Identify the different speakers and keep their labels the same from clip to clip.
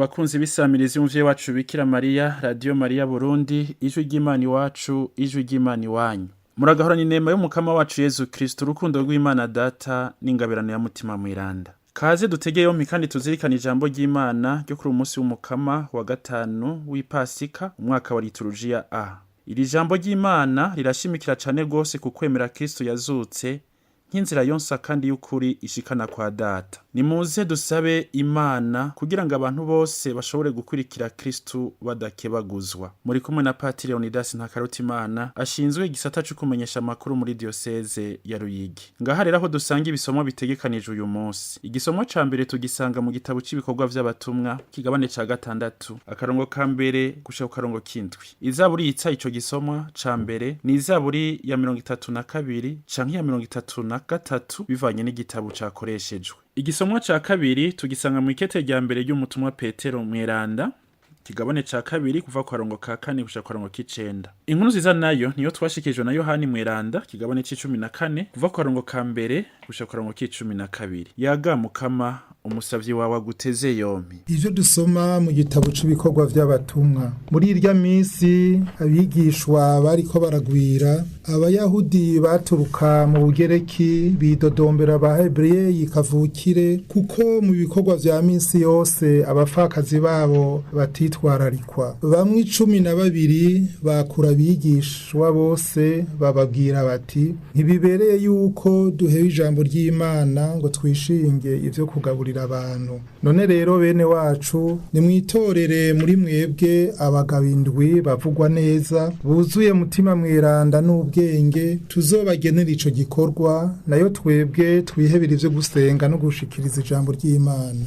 Speaker 1: Bakunzi bisamirizi umuvyeyi wacu Bikira Mariya, Radio Mariya Burundi, ijwi ry'Imana iwacu, ijwi ry'Imana iwanyu. Muragahorana inema y'umukama wacu Yezu Kristo, urukundo rw'Imana Data n'ingabirano ya mutima mweranda. Kaze dutegeye yompi kandi tuzirikana ijambo ry'Imana ryo kuri umunsi w'umukama wa gatanu w'Ipasika, umwaka wa liturujia A. Iri jambo ry'Imana rirashimikira cane gose ku kwemera Kristo yazutse nk'inzira yonsa kandi y'ukuri ishikana kwa Data. Nimuze dusabe Imana kugira ngo abantu bose bashobore gukurikira Kristo badakebaguzwa. Muri kumwe na Patiri Leonidas Ntakarutimana ashinzwe igisata cyo kumenyesha amakuru muri diocese ya Ruyigi. Ngaha rero aho dusanga ibisomo bitegekanije uyu munsi. Igisomo ca mbere tugisanga mu gitabo c'ibikorwa vy'abatumwa kigabane ca gatandatu akarongo ka mbere gushika ku karongo k'indwi. Izaburi yitsa ico gisomwa ca mbere ni izaburi ya 32 canke ya 33 bivanye n'igitabo cakoreshejwe. Igisomwa ca kabiri tugisanga mu ikete rya mbere ry'umutumwa Petero mweranda kigabane ca kabiri kuva ku karongo ka 4 gushika ku karongo k'9. Inkuru nziza nayo niyo twashikijwe na Yohani mweranda kigabane c'14 kuva ku karongo ka mbere gushika ku karongo k'12. Yaga mukama umusavyi wawe aguteze yompi.
Speaker 2: Ivyo dusoma mu gitabo c'ibikorwa vy'abatumwa. Muri irya misi abigishwa bariko baragwira, abayahudi baturuka mu Bugereki bidodombera abahebreye kavukire kuko mu bikorwa vya misi yose abafakazi babo batitwararikwa. Bamwe 12 bakura abigishwa bose bababwira bati ntibibereye yuko duhewe ijambo ry'Imana ngo twishinge ivyo kugaburira abantu. None rero bene wacu nimwitorere muri mwebwe abagabo 7 bavugwa neza buzuye mutima mweranda n'ubwenge tuzobagenera ico gikorwa, nayo twebwe twihebira ivyo gusenga no gushikiriza ijambo ry'Imana.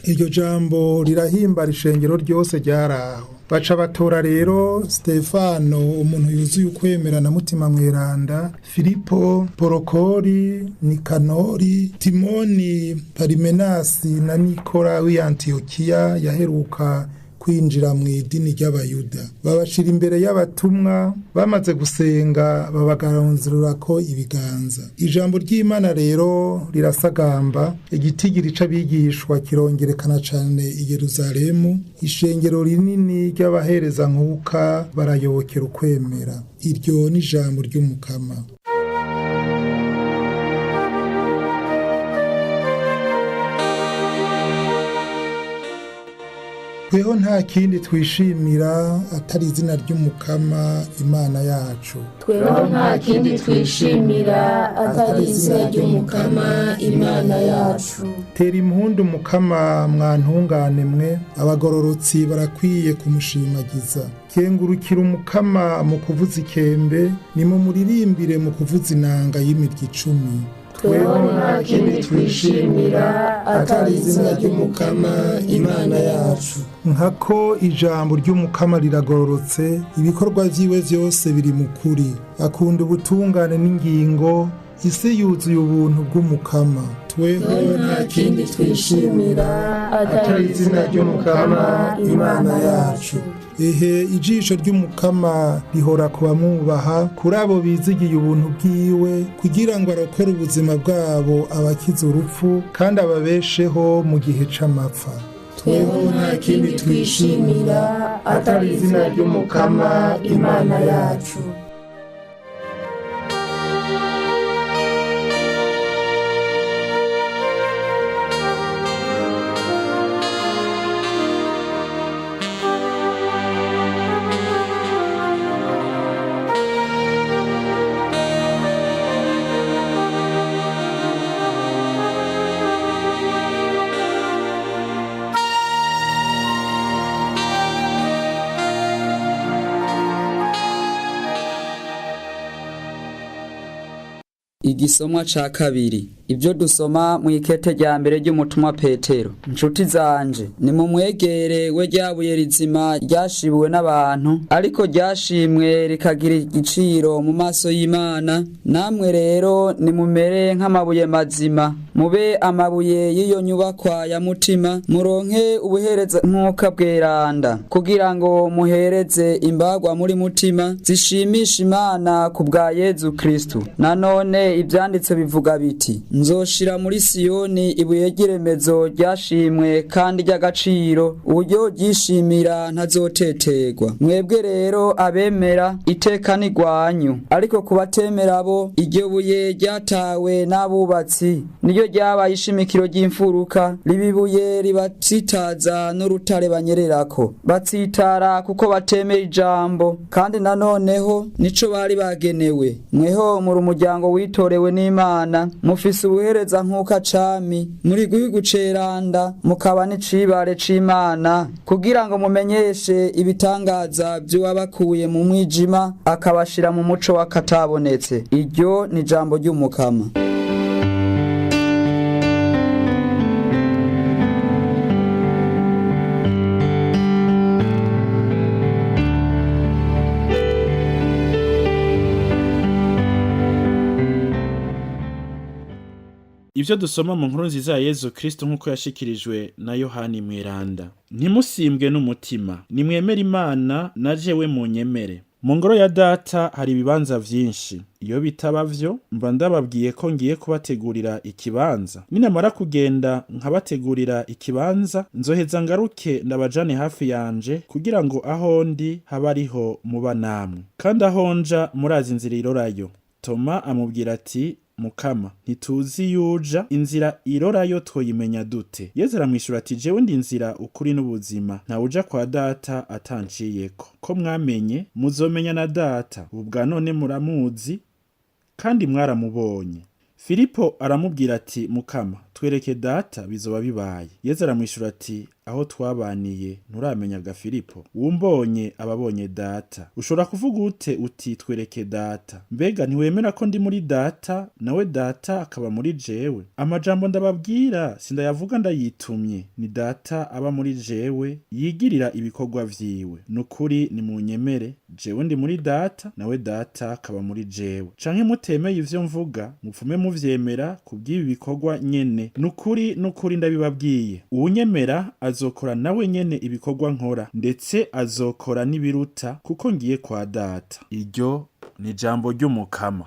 Speaker 2: Iryo jambo rirahimbara ishengero ryose ryaraho. Baca batora rero Stefano umuntu yuzuye ukwemera na mutima mweranda, Filipo, Porokori, Nikanori, Timoni, Parimenasi na Nikora w'Antiokia yaheruka kwinjira mu idini ry'abayuda. Babashira imbere y'abatumwa, bamaze gusenga babagaranzurura ko ibiganza. Ijambo ry'Imana rero rirasagamba, igitigiri c'abigishwa kirongerekana cane i Yerusalemu, ishengero rinini ry'abahereza nkuka barayobokera ukwemera. Iryo ni ijambo ry'umukama. Tweho nta kindi twishimira atari izina ry'umukama Imana yacu.
Speaker 3: Tweho nta kindi twishimira atari izina ry'umukama Imana yacu.
Speaker 2: Tera impundu umukama mwantungane mwe, abagororotsi barakwiye kumushimagiza. Kengurukira umukama mu kuvuza ikembe, nimumuririmbire mu kuvuza inanga y'imirya 10.
Speaker 3: Tweho nta kindi twishimira atari izina ry'umukama Imana yacu.
Speaker 2: Nkako ijambo ry'umukama riragororotse, ibikorwa vyiwe vyose biri mu kuri. Akunda ubutungane n'ingingo, isi yuzuye ubuntu bw'umukama.
Speaker 3: Tweho nta kindi twishimira atari izina ry'umukama Imana yacu.
Speaker 2: Ehe ijisho ry'umukama rihora kubamwubaha, kuri abo bizigiye ubuntu bwiwe kugira ngo arokore ubuzima bwabo abakiza urupfu kandi ababesheho mu gihe c'amapfa.
Speaker 3: Tweho nta kindi twishimira atari izina ry'umukama Imana yacu.
Speaker 4: Igisomwa ca kabiri. Ibyo dusoma mu ikete rya mbere ry'umutumwa Petero. Inshuti zanje, nimumwegere we ryabuye rizima ryashibuwe n'abantu, ariko ryashimwe rikagira igiciro mu maso y'Imana. Namwe rero nimumere nk'amabuye mazima, mube amabuye y'iyo nyubakwa ya mutima, muronke ubuhereza nk'uka bweranda, kugira ngo muhereze imbagwa muri mutima zishimisha Imana ku bwa Yezu Kristo. Nanone none ivyanditse bivuga biti nzoshira muri Siyoni ibuye ry'iremezo ryashimwe kandi ry'agaciro uburyo ryishimira ntazoteterwa. Mwebwe rero abemera iteka ni rwanyu, ariko kubatemera bo iryo buye ryatawe n'abubatsi niryo ryabaye ishimikiro ry'imfuruka, ribibuye ribatsitaza n'urutare banyererako. Batsitara kuko batemera ijambo, kandi nanoneho nico bari bagenewe. Mweho muri umuryango witorewe n'Imana, mufise ubuhereza nk'uko acami, muri gihugu ceranda, mukaba n'icibare c'Imana, kugira ngo mumenyeshe ibitangaza vy'uwabakuye mu mwijima akabashira mu muco w'akatabonetse. Iryo ni ijambo ry'Umukama.
Speaker 1: Ivyo dusoma mu nkuru nziza ya Yezu Kristo nk'uko yashikirijwe na Yohani Mweranda. Ntimusimbwe n'umutima, nimwemere Imana na jewe munyemere. Mu ngoro ya Data hari ibibanza vyinshi. Iyo bitaba vyo, mba ndababwiye ko ngiye kubategurira ikibanza. Ninamara kugenda nkabategurira ikibanza, nzoheza ngaruke ndabajane hafi yanje, kugira ngo aho ndi habe ariho muba namwe. Kandi aho nja murazi inzira irorayo. Toma amubwira ati, Mukama, ntituzi yuja, inzira irorayo twoyimenya dute? Yesu aramwishura ati, jewe ndi inzira, ukuri n'ubuzima, ntawuja kwa Data atanciyeko. Ko mwamenye, muzomenya na Data, ubu bwa none muramuzi, kandi mwaramubonye. Filipo aramubwira ati, Mukama, twereke Data bizoba bibaye. Yesu aramwishura ati, aho twabaniye nturamenyaga Filipo, umbonye ababonye Data. Ushobora kuvuga ute uti twereke Data? Mbega ntiwemera ko ndi muri Data, nawe Data akaba muri jewe? Amajambo ndababwira sindayavuga ndayitumye, ni Data aba muri jewe yigirira ibikorwa vyiwe. Nukuri nimunyemere, jewe ndi muri Data, nawe Data akaba muri jewe. Canke mutemeye ivyo mvuga, mupfume muvyemera kubw'ibi bikorwa nyene. Nukuri ndabibabwiye, uwunyemera azokora nawe nyene ibikorwa nkora, ndetse azokora n'ibiruta, kuko ngiye kwa Data. Iryo ni ijambo ry'Umukama.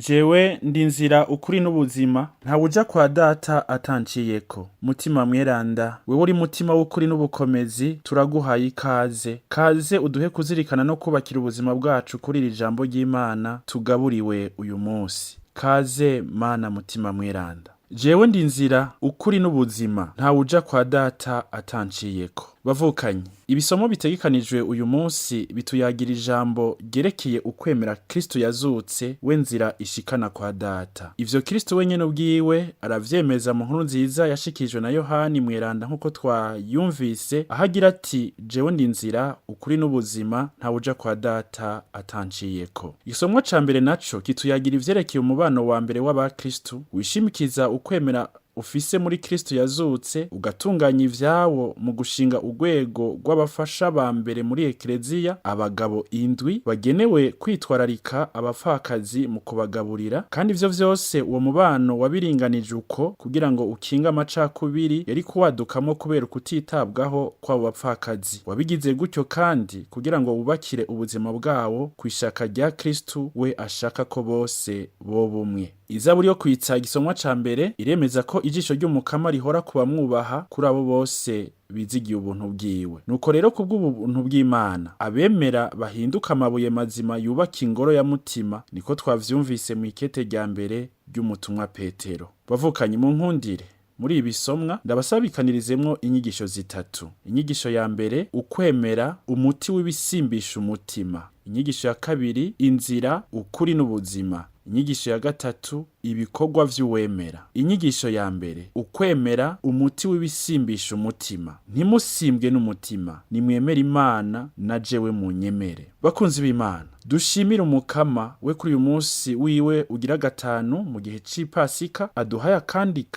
Speaker 1: Jewe ndi inzira, ukuri n'ubuzima, ntawuja kwa Data atanciyeko. Mutima mweranda, wewe uri mutima w'ukuri n'ubukomezi, turaguhaye ikaze. Kaze uduhe kuzirikana no kubakira ubuzima bwacu kuri iri jambo ry'Imana tugaburiwe uyu munsi. Kaze Mana mutima mweranda. Jewe ndi inzira, ukuri n'ubuzima, ntawuja kwa Data atanciyeko. Bavukanye, ibisomo bitegekanijwe uyu munsi bituyagira ijambo ryerekeye ukwemera Kristo yazutse, we nzira ishikana kwa Data. Ivyo Kristo wenyene ubwiwe aravyemeza mu nkuru nziza yashikijwe na Yohani Mweranda nk'uko twayumvise, ahagira ati, jewe ndi inzira, ukuri n'ubuzima, ntawuja kwa Data atanciyeko. Igisomwa ca mbere naco kituyagira ivyerekeye umubano wa mbere w'abakristo, wishimikiza ukwemera ufise muri Kristo yazutse, ugatunganya ivyawo mu gushinga urwego rw'abafasha ba mbere muri Ekleziya, abagabo 7 bagenewe kwitwararika abapfakazi mu kubagaburira. Kandi ivyo vyose uwo mubano wabiringanije uko kugira ngo ukinga amacakubiri yari kuwadukamo kubera kutitabwaho kw'abo bapfakazi. Wabigize gutyo kandi kugira ngo wubakire ubuzima bwawo kwishaka rya Kristo, we ashaka ko bose bo bumwe. Izaburi yo kwitsa igisomwa ca mbere iremeza ko ijisho ry'Umukama rihora kubamwubaha kuri abo bose bizigiye ubuntu bwiwe. Nuko rero kubw'ubuntu bw'Imana abemera bahinduka amabuye mazima yubaka ingoro ya mutima, niko twavyumvise mu ikete rya mbere ry'umutumwa Petero. Bavukanye mu nkundire, muri ibi bisomwa ndabasabikanirizemwo inyigisho zitatu. Inyigisho ya mbere, ukwemera, umuti w'ibisimbisha umutima. Inyigisho ya kabiri, inzira, ukuri n'ubuzima. Inyigisho ya gatatu, ibikorwa vy'uwemera. Inyigisho ya mbere, ukwemera umuti w'ibisimbisha umutima. Ntimusimbwe n'umutima, nimwemere Imana na jewe munyemere. Bakunzi b'Imana, dushimire umukama we kuri uyu munsi wiwe ugira gatanu mu gihe c'Ipasika,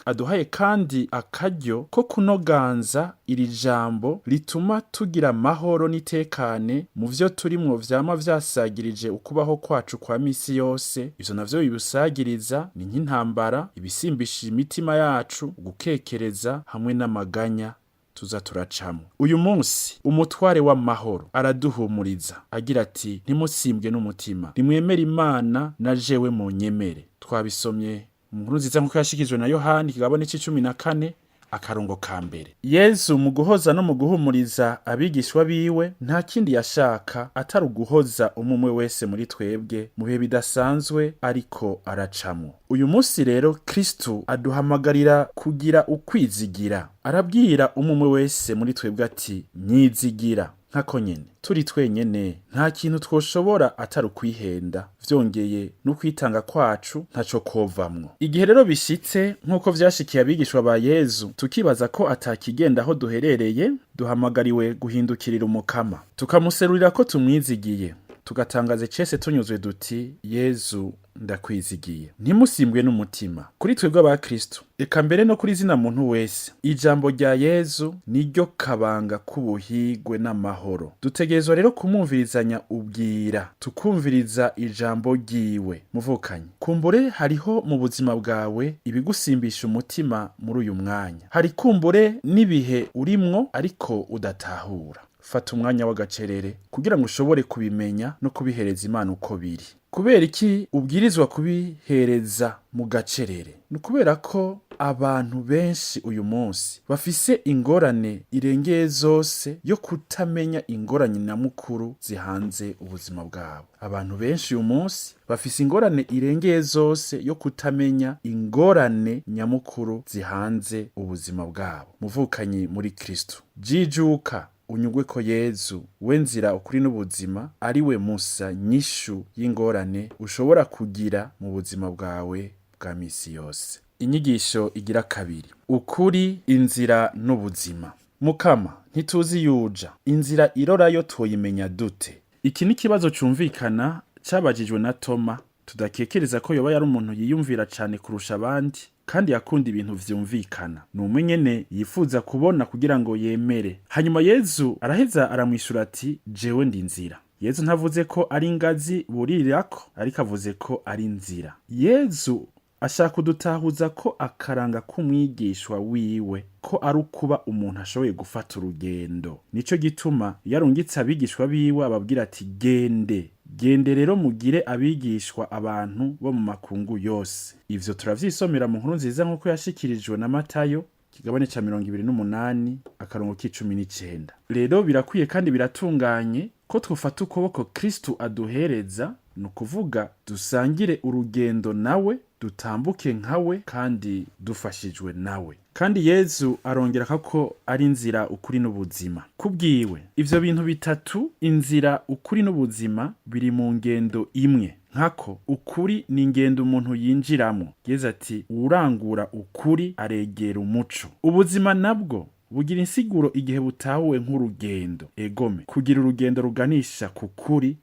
Speaker 1: aduhaye kandi akaryo ko kunoganza iri jambo rituma tugira amahoro n'itekane mu vyo turimwo vyama vyasagirije ukubaho kwacu kwa misi yose. Ivyo navyo bibusagiriza ni nk'intambara, ibisimbishije imitima yacu, gukekereza hamwe n'amaganya tuza turacamo. Uyu munsi umutware w'amahoro araduhumuriza agira ati ntimusimbwe n'umutima, nimwemere Imana na jewe munyemere. Twabisomye mu nkuru nziza nk'uko yashikijwe na Yohani ikigabane c'14 akarongo ka mbere. Yezu mu guhoza no mu guhumuriza abigishwa biwe nta kindi yashaka atari uguhoza umwe wese muri twebwe mu bihe bidasanzwe ariko aracamo. Uyu munsi rero Kristo aduhamagarira kugira ukwizigira. Arabwira umwe wese muri twebwe ati nyizigira. Nkako nyene turi twenyene nta kintu twoshobora atari ukwihenda, vyongeye no kwitanga kwacu ntaco kovamwo. Igihe rero bishitse nk'uko vyashikiye abigishwa ba Yezu, tukibaza ko atakigenda aho duherereye, duhamagariwe guhindukirira umukama, tukamuserurira ko tumwizigiye, tugatangaza cese tunyuzwe duti Yezu ndakwizigiye. Ntimusimbwe n'umutima. Kuri twebwe aba Kristo, eka mbere no kuri zina muntu wese, ijambo rya Yezu niryo kabanga k'ubuhigwe n'amahoro. Dutegerezwa rero kumwumvirizanya ubwira, tukumviriza ijambo ryiwe. Muvukanye, kumbure hariho mu buzima bwawe ibigusimbisha umutima muri uyu mwanya. Hari kumbure n'ibihe urimwo ariko udatahura. Fata umwanya w'agacerere kugira ngo ushobore kubimenya no kubihereza Imana uko biri. Kubera iki ubwirizwa kubihereza mu gacerere? Ni kubera ko abantu benshi uyu munsi bafise ingorane irengeye zose yo kutamenya ingorane nyamukuru zihanze ubuzima bwabo. Abantu benshi uyu munsi bafise ingorane irengeye zose yo kutamenya ingorane nyamukuru zihanze ubuzima bwabo. Muvukanye muri Kristo, jijuka unyugwe ko Yezu we nzira ukuri n'ubuzima ari we musa nyishu y'ingorane ushobora kugira mu buzima bwawe bwa misi yose. Inyigisho igira kabiri, ukuri, inzira n'ubuzima. Mukama ntituzi yuja, inzira irorayo twoyimenya dute? Iki ni kibazo cumvikana cabajijwe na Toma, tudakekereza ko yoba yari umuntu yiyumvira cane kurusha abandi kandi yakunda ibintu vyumvikana. Numwe nyene yifuza kubona kugira ngo yemere. Hanyuma Yezu araheza aramwishura ati jewe ndi nzira. Yezu ntavuze ko ari ingazi buririrako, ariko avuze ko ari nzira. Yezu ashaka kudutahuza ko akaranga k'umwigishwa wiwe ko ari ukuba umuntu ashoboye gufata urugendo. Nico gituma yarungitse abigishwa biwe ababwira ati gende rero mugire abigishwa abantu bo mu makungu yose. Ivyo turavyisomera mu nkuru nziza nk'uko yashikirijwe na Matayo kigabane ca 28 akarongo k'19. Rero birakwiye kandi biratunganye ko twufata ukuboko Kristo aduhereza, nukuvuga dusangire urugendo nawe, dutambuke nkawe kandi dufashijwe nawe. Kandi Yezu arongera ko ari inzira, ukuri n'ubuzima. Kubwiwe ivyo bintu bitatu, inzira, ukuri n'ubuzima, biri mu ngendo imwe. Nkako ukuri ni ingendo umuntu yinjiramo. Yezu ati urangura ukuri aregera umuco. Ubuzima nabwo bugira insiguro igihe butahuwe nk'urugendo. Egome, kugira urugendo ruganisha ku kuri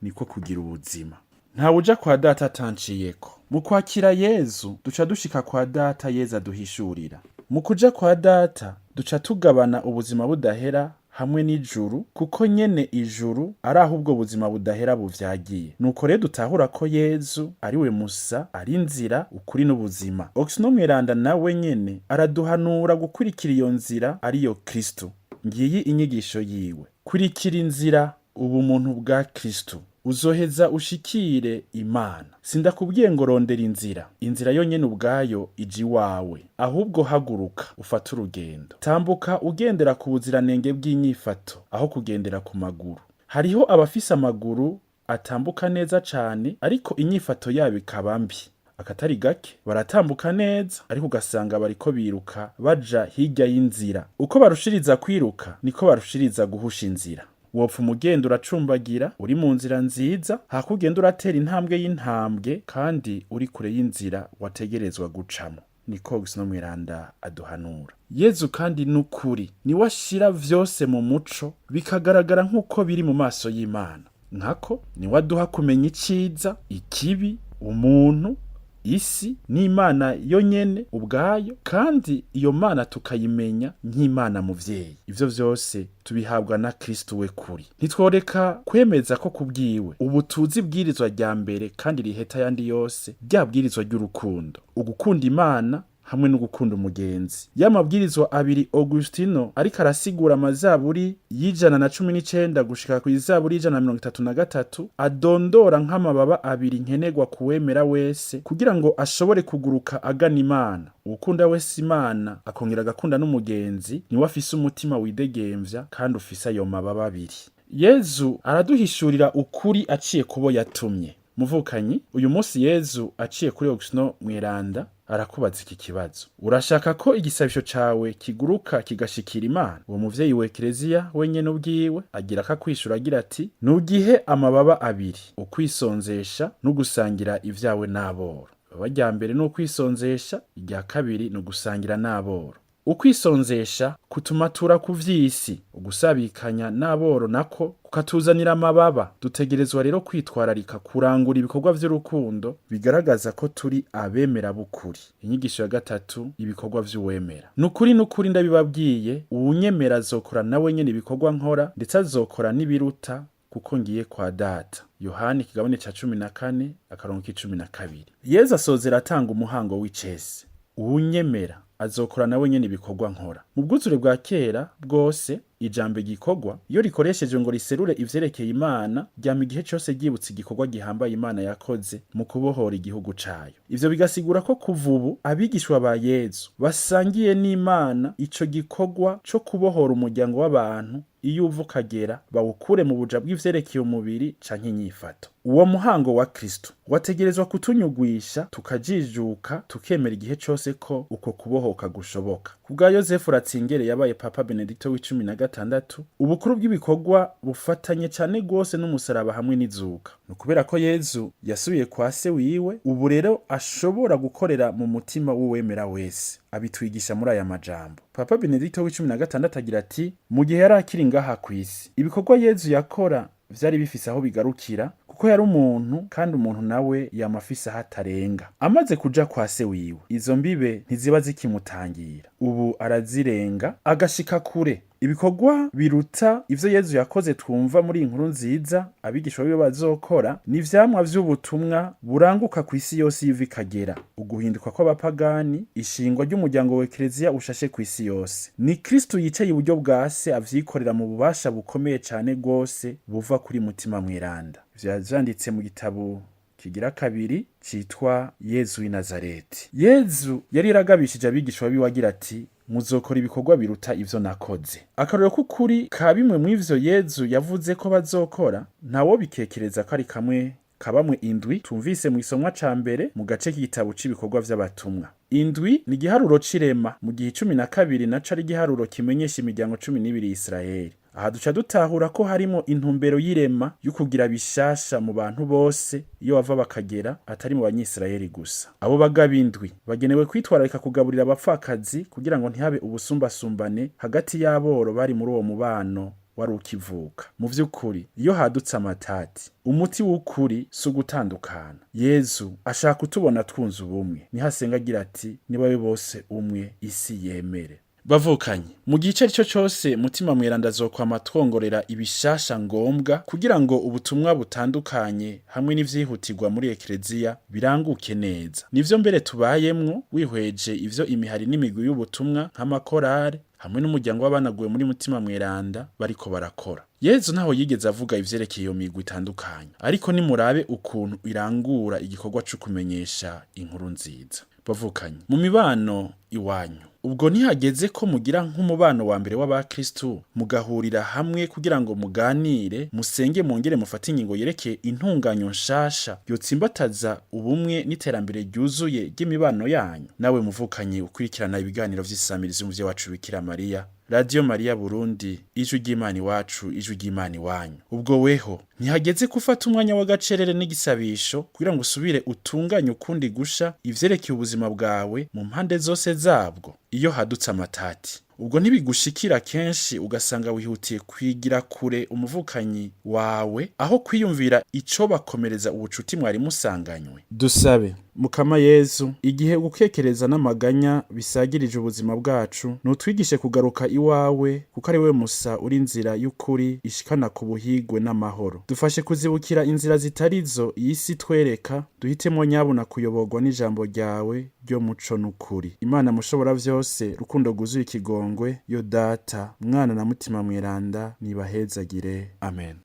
Speaker 1: niko kugira ubuzima. Ntawe uja kwa data atanciyeko. Mu kwakira Yezu duca dushika kwa data Yezu aduhishurira. Mu kuja kwa data duca tugabana ubuzima budahera hamwe n'ijuru, kuko nyene ijuru ari aho ubwo buzima budahera buvyagiye. Nuko rero dutahura ko Yezu ari we musa, ari inzira, ukuri n'ubuzima. Oxino Mweranda nawe nyene araduhanura gukurikira iyo nzira ariyo Kristo. Ngiyi inyigisho yiwe. Kurikira inzira, ubumuntu bwa Kristo, uzoheza ushikire Imana. Sindakubwiye ngo rondera inzira. Inzira yonyene ubwayo iji wawe. Ahubwo haguruka ufata urugendo. Tambuka ugendera ku buziranenge bw'inyifato aho kugendera ku maguru. Hariho abafise amaguru atambuka neza cane, ariko inyifato yabo ikaba mbi. Akatari gake baratambuka neza, ariko ugasanga bariko biruka baja hirya y'inzira. Uko barushiriza kwiruka niko barushiriza guhusha inzira. wopfa umugenda uracumbagira uri mu nzira nziza hakugenda uratera intambwe y'intambwe kandi uri kure y'inzira wategerezwa gucamo. Niko Augustin Mweranda aduhanura. Yezu kandi n'ukuri niwe ashira vyose mu muco bikagaragara nk'uko biri mu maso y'Imana. Nkako niwe aduha kumenya iciza, ikibi, umuntu, isi n'Imana yo nyene ubwayo, kandi iyo Mana tukayimenya nk'Imana muvyeyi. Ivyo vyose tubihabwa na Kristo we kuri. Ntitworeka kwemeza ko kubwiwe ubu tuzi ibwirizwa rya mbere kandi riheta yandi yose, rya bwirizwa ry'urukundo, ugukunda Imana hamwe no gukunda umugenzi. Y'amabwirizwa abiri Augustino ariko arasigura amazaburi y'119 gushika ku izaburi y'133 adondora nk'amababa abiri nkenerwa kuwemera wese kugira ngo ashobore kuguruka agana Imana. Ukunda wese Imana akongera agakunda n'umugenzi niwe afise umutima widegemvya kandi ufise ayo mababa abiri. Yezu araduhishurira ukuri aciye kubo yatumye. Muvukanyi, uyu munsi Yezu aciye kuri Augustin Mweranda arakubaza iki kibazo: urashaka ko igisabisho cawe kiguruka kigashikira Imana? Uwo muvyeyi wa Eklezia wenyene ubwiwe agira akakwishura agira ati: nugihe amababa abiri, ukwisonzesha no gusangira ivyawe n'aboro. Ibaba rya mbere ni ukwisonzesha, irya kabiri ni ugusangira n'aboro. Ukwisonzesha kutumatura ku vy'isi, ugusabikanya n'aboro nako kukatuzanira amababa. Dutegerezwa rero kwitwararika kurangura ibikorwa vy'urukundo bigaragaza ko turi abemera bukuri. Inyigisho ya gatatu, ibikorwa vy'uwemera. Nukuri ndabibabwiye, uwunyemera azokora nawe nyene ibikorwa nkora, ndetse azokora n'ibiruta kuko ngiye kwa Data. Yohani kigabane ca 14 akarongo k'12. Yezu asozera atanga umuhango w'icese. Uwunyemera azokora nawe nyene ibikorwa nkora. Mu bwuzure bwa kera bwose ijambo igikorwa iyo rikoresheje ngo riserure ivyerekeye Imana ryama igihe cose ryibutsa igikorwa gihambaye Imana yakoze mu kubohora igihugu cayo. Ivyo bigasigura ko kuva ubu abigishwa ba Yezu basangiye n'Imana ico gikorwa co kubohora umuryango w'abantu iyo uva ukagera bawukure mu buja bw'ivyerekeye umubiri canke inyifato. Uwo muhango wa Kristo wategerezwa kutunyugwisha tukajijuka tukemera igihe cose ko uko kubohoka gushoboka. Kubwa Yosefu Ratzingere yabaye Papa Benedicto w'16, ubukuru bw'ibikorwa bufatanye cane gose n'umusaraba hamwe n'izuka. Nukubera ko Yezu yasubiye kwa se wiwe, ubu rero ashobora gukorera mu mutima w'uwemera wese. Abitwigisha muri aya majambo. Papa Benedicto w'16 agira ati: mu gihe yari akiri ngaha kw'isi, ibikorwa Yezu yakora vyari bifise aho bigarukira kuko yari umuntu, kandi umuntu nawe yamafise aho atarenga. Amaze kuja kwa se wiwe, izo mbibe ntiziba zikimutangira, ubu arazirenga agashika kure. Ibikorwa biruta ivyo Yezu yakoze twumva muri inkuru nziza abigishwa biwe bazokora ni ivyamwa vy'ubutumwa buranguka kw'isi yose yiva ikagera, uguhinduka kw'abapagani, ishingwa ry'umuryango wa Eklezia ushashe kw'isi yose. Ni Kristo yicaye iburyo bwa se avyikorera mu bubasha bukomeye cane gose buva kuri Mutima Mweranda. Vyanditse mu gitabo kigira kabiri citwa Yezu w'i Nazareti. Yezu yari yaragabishije abigishwa biwe agira ati: muzokora ibikorwa biruta ivyo nakoze. Akarorero k'ukuri ka bimwe mw'ivyo Yezu yavuze ko bazokora ntawo bikekereza ko ari kamwe kabamwe indwi tumvise mu isomwa ca mbere mu gace k'igitabo c'ibikorwa vy'abatumwa. Indwi ni igiharuro c'irema, mu gihe 12 naco ari igiharuro kimenyesha imiryango 12 y'Isirayeli. Aha duca dutahura ko harimo intumbero y'irema y'ukugira bishasha mu bantu bose iyo bava bakagera, atari mu banyisirayeli gusa. Abo bagabo indwi bagenewe kwitwararika kugaburira abapfakazi kugira ngo ntihabe ubusumbasumbane hagati y'aboro bari muri uwo mubano wari ukivuka. Mu vy'ukuri iyo hadutse amatati, umuti w'ukuri si ugutandukana. Yezu ashaka kutubona twunze ubumwe, niho asenga agira ati: nibabe bose umwe isi yemere. Bavukanye, mu gice cyo cyose Mutima Mweranda azokwama twongorera ibishasha ngombwa kugira ngo ubutumwa butandukanye hamwe n'ivyihutirwa muri Eklezia biranguke neza. Nivyo mbere tubayemwo wihweje ivyo imihari n'imigwi y'ubutumwa nk'amakorale hamwe n'umuryango w'abanaguwe muri Mutima Mweranda bariko barakora. Yezu ntaho yigeze avuga ivyerekeye iyo migwi itandukanye, ariko nimurabe ukuntu irangura igikorwa cyo kumenyesha inkuru nziza. Bavukanye, mu mibano iwanyu ubwo ntihageze ko mugira nk'umubano wa mbere w'abakristu mugahurira hamwe kugira ngo muganire, musenge, mongere mufate ingingo yerekeye intunganyo nshasha yotsimbataza ubumwe n'iterambere ryuzuye ry'imibano yanyu. Nawe muvukanye ukurikirana ibiganiro vy'isamirizi mu vyo wacu Bikira Mariya Radio Maria Burundi, ijwi ry'Imana iwacu, ijwi ry'Imana iwanyu. Ubwo weho ntihageze gufata umwanya w'agacerere n'igisabisho kugira ngo usubire utunganye ukundi gusha ivyerekeye ubuzima bwawe mu mpande zose zabwo. Iyo hadutse amatati, ubwo ntibigushikira kenshi ugasanga wihutiye kwigira kure umuvukanyi wawe aho kwiyumvira ico bakomereza ubucuti mwari musanganywe. Dusabe Mukama Yezu, igihe gukekereza n'amaganya bisagirije ubuzima bwacu, nutwigishe kugaruka iwawe kuko ari wewe musa uri inzira y'ukuri ishikana ku buhigwe n'amahoro. Dufashe kuzibukira inzira zitarizo iyi si twereka, duhitemo nyabuna kuyoborwa n'ijambo ryawe ryo muco n'ukuri. Imana mushobora vyose, rukundo rwuzuye ikigongwe, yo Data, Mwana na Mutima Mweranda, nibahezagire. Amen.